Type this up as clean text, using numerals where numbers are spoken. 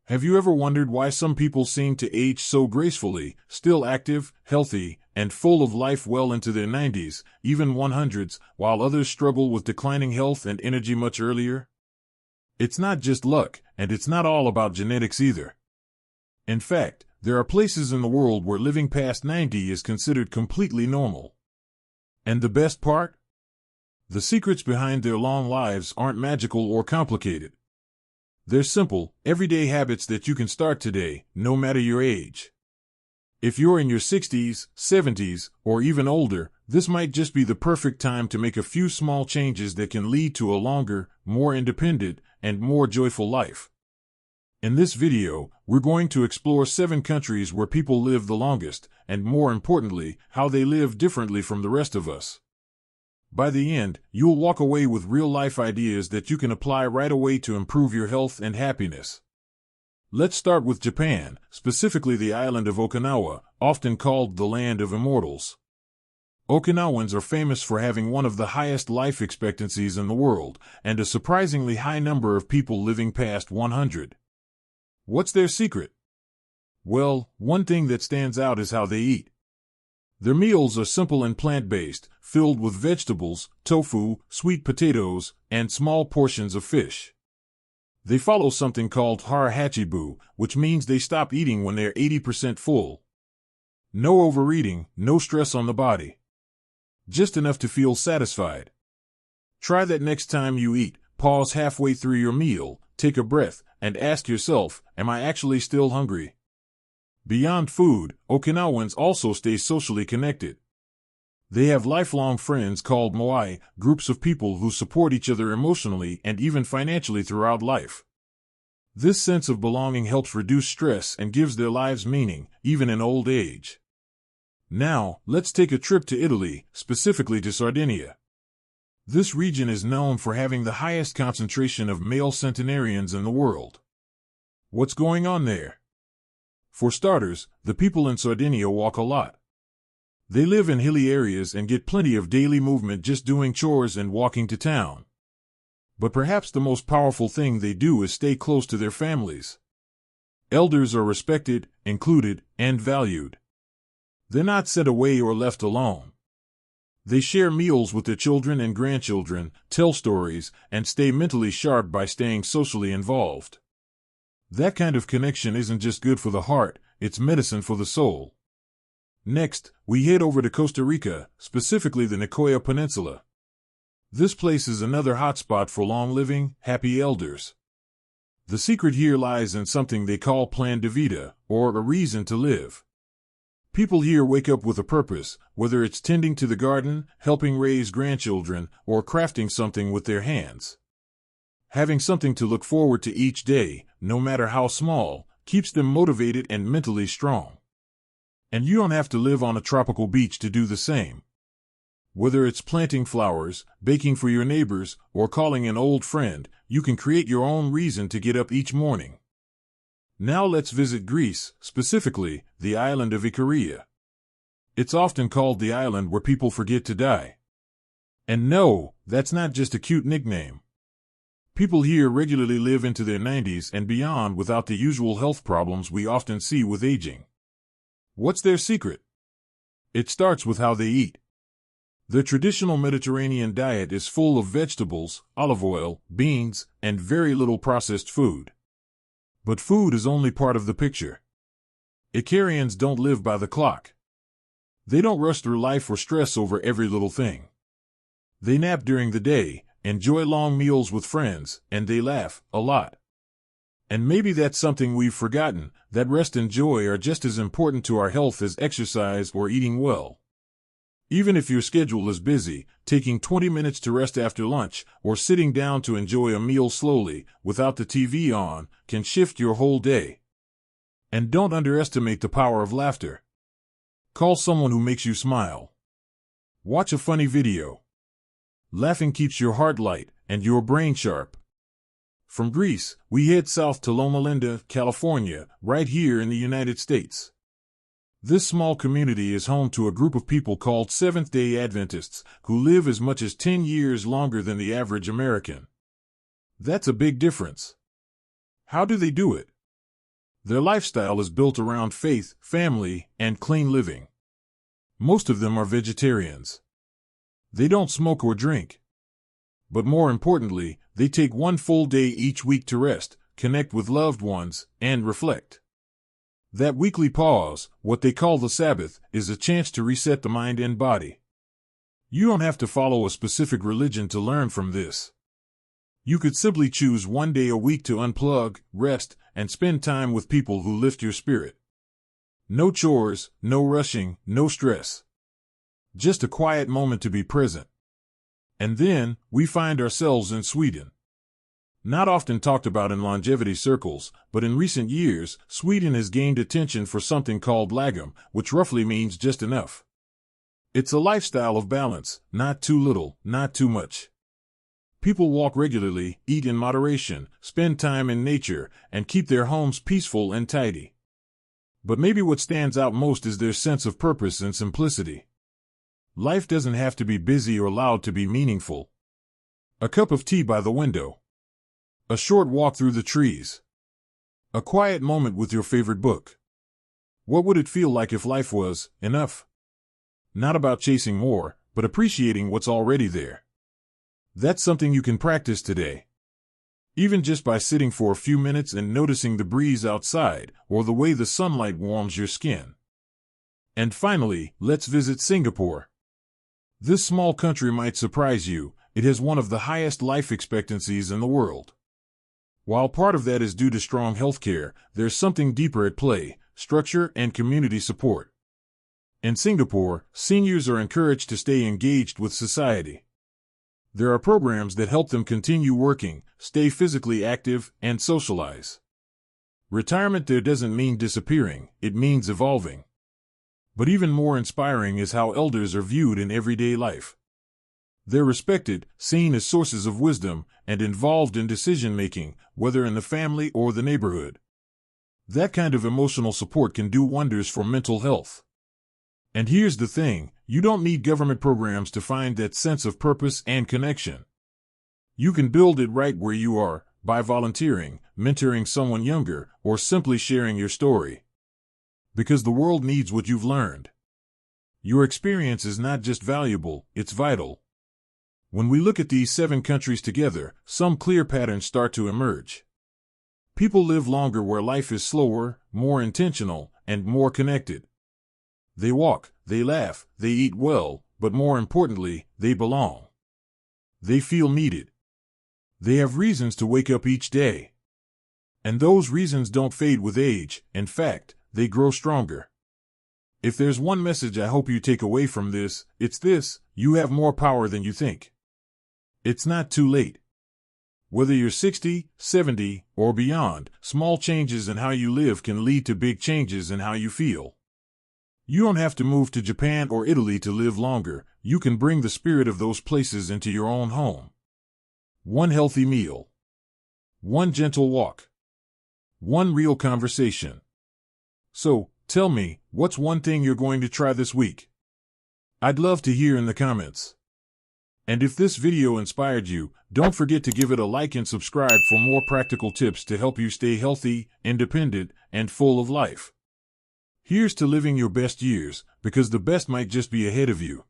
Have you ever wondered why some people seem to age so gracefully, still active, healthy, and full of life well into their 90s, even 100s, while others struggle with declining health and energy much earlier? It's not just luck, and it's not all about genetics either. In fact, there are places in the world where living past 90 is considered completely normal. And the best part? The secrets behind their long lives aren't magical or complicated. They're simple, everyday habits that you can start today, no matter your age. If you're in your 60s, 70s, or even older, this might just be the perfect time to make a few small changes that can lead to a longer, more independent, and more joyful life. In this video, we're going to explore 7 countries where people live the longest, and more importantly, how they live differently from the rest of us. By the end, you'll walk away with real-life ideas that you can apply right away to improve your health and happiness. Let's start with Japan, specifically the island of Okinawa, often called the Land of Immortals. Okinawans are famous for having one of the highest life expectancies in the world, and a surprisingly high number of people living past 100. What's their secret? Well, one thing that stands out is how they eat. Their meals are simple and plant-based, filled with vegetables, tofu, sweet potatoes, and small portions of fish. They follow something called hara hachibu, which means they stop eating when they're 80% full. No overeating, no stress on the body. Just enough to feel satisfied. Try that next time you eat. Pause halfway through your meal, take a breath, and ask yourself, am I actually still hungry? Beyond food, Okinawans also stay socially connected. They have lifelong friends called moai, groups of people who support each other emotionally and even financially throughout life. This sense of belonging helps reduce stress and gives their lives meaning, even in old age. Now, let's take a trip to Italy, specifically to Sardinia. This region is known for having the highest concentration of male centenarians in the world. What's going on there? For starters, the people in Sardinia walk a lot. They live in hilly areas and get plenty of daily movement just doing chores and walking to town. But perhaps the most powerful thing they do is stay close to their families. Elders are respected, included, and valued. They're not sent away or left alone. They share meals with their children and grandchildren, tell stories, and stay mentally sharp by staying socially involved. That kind of connection isn't just good for the heart, it's medicine for the soul. Next, we head over to Costa Rica, specifically the Nicoya Peninsula. This place is another hotspot for long-living, happy elders. The secret here lies in something they call plan de vida, or a reason to live. People here wake up with a purpose, whether it's tending to the garden, helping raise grandchildren, or crafting something with their hands. Having something to look forward to each day, no matter how small, keeps them motivated and mentally strong. And you don't have to live on a tropical beach to do the same. Whether it's planting flowers, baking for your neighbors, or calling an old friend, you can create your own reason to get up each morning. Now let's visit Greece, specifically, the island of Ikaria. It's often called the island where people forget to die. And no, that's not just a cute nickname. People here regularly live into their 90s and beyond without the usual health problems we often see with aging. What's their secret? It starts with how they eat. Their traditional Mediterranean diet is full of vegetables, olive oil, beans, and very little processed food. But food is only part of the picture. Icarians don't live by the clock. They don't rush through life or stress over every little thing. They nap during the day, enjoy long meals with friends, and they laugh a lot. And maybe that's something we've forgotten, that rest and joy are just as important to our health as exercise or eating well. Even if your schedule is busy, taking 20 minutes to rest after lunch, or sitting down to enjoy a meal slowly, without the TV on, can shift your whole day. And don't underestimate the power of laughter. Call someone who makes you smile. Watch a funny video. Laughing keeps your heart light and your brain sharp. From Greece, we head south to Loma Linda, California, right here in the United States. This small community is home to a group of people called Seventh-day Adventists, who live as much as 10 years longer than the average American. That's a big difference. How do they do it? Their lifestyle is built around faith, family, and clean living. Most of them are vegetarians. They don't smoke or drink. But more importantly, they take one full day each week to rest, connect with loved ones, and reflect. That weekly pause, what they call the Sabbath, is a chance to reset the mind and body. You don't have to follow a specific religion to learn from this. You could simply choose one day a week to unplug, rest, and spend time with people who lift your spirit. No chores, no rushing, no stress. Just a quiet moment to be present. And then, we find ourselves in Sweden. Not often talked about in longevity circles, but in recent years, Sweden has gained attention for something called lagom, which roughly means just enough. It's a lifestyle of balance, not too little, not too much. People walk regularly, eat in moderation, spend time in nature, and keep their homes peaceful and tidy. But maybe what stands out most is their sense of purpose and simplicity. Life doesn't have to be busy or loud to be meaningful. A cup of tea by the window. A short walk through the trees. A quiet moment with your favorite book. What would it feel like if life was enough? Not about chasing more, but appreciating what's already there. That's something you can practice today. Even just by sitting for a few minutes and noticing the breeze outside, or the way the sunlight warms your skin. And finally, let's visit Singapore. This small country might surprise you. It has one of the highest life expectancies in the world. While part of that is due to strong healthcare, there's something deeper at play: structure and community support. In Singapore, seniors are encouraged to stay engaged with society. There are programs that help them continue working, stay physically active, and socialize. Retirement there doesn't mean disappearing, it means evolving. But even more inspiring is how elders are viewed in everyday life. They're respected, seen as sources of wisdom, and involved in decision-making, whether in the family or the neighborhood. That kind of emotional support can do wonders for mental health. And here's the thing, you don't need government programs to find that sense of purpose and connection. You can build it right where you are, by volunteering, mentoring someone younger, or simply sharing your story. Because the world needs what you've learned. Your experience is not just valuable, it's vital. When we look at these 7 countries together, some clear patterns start to emerge. People live longer where life is slower, more intentional, and more connected. They walk, they laugh, they eat well, but more importantly, they belong. They feel needed. They have reasons to wake up each day. And those reasons don't fade with age, in fact, they grow stronger. If there's one message I hope you take away from this, it's this: you have more power than you think. It's not too late. Whether you're 60, 70, or beyond, small changes in how you live can lead to big changes in how you feel. You don't have to move to Japan or Italy to live longer. You can bring the spirit of those places into your own home. One healthy meal. One gentle walk. One real conversation. So, tell me, what's one thing you're going to try this week? I'd love to hear in the comments. And if this video inspired you, don't forget to give it a like and subscribe for more practical tips to help you stay healthy, independent, and full of life. Here's to living your best years, because the best might just be ahead of you.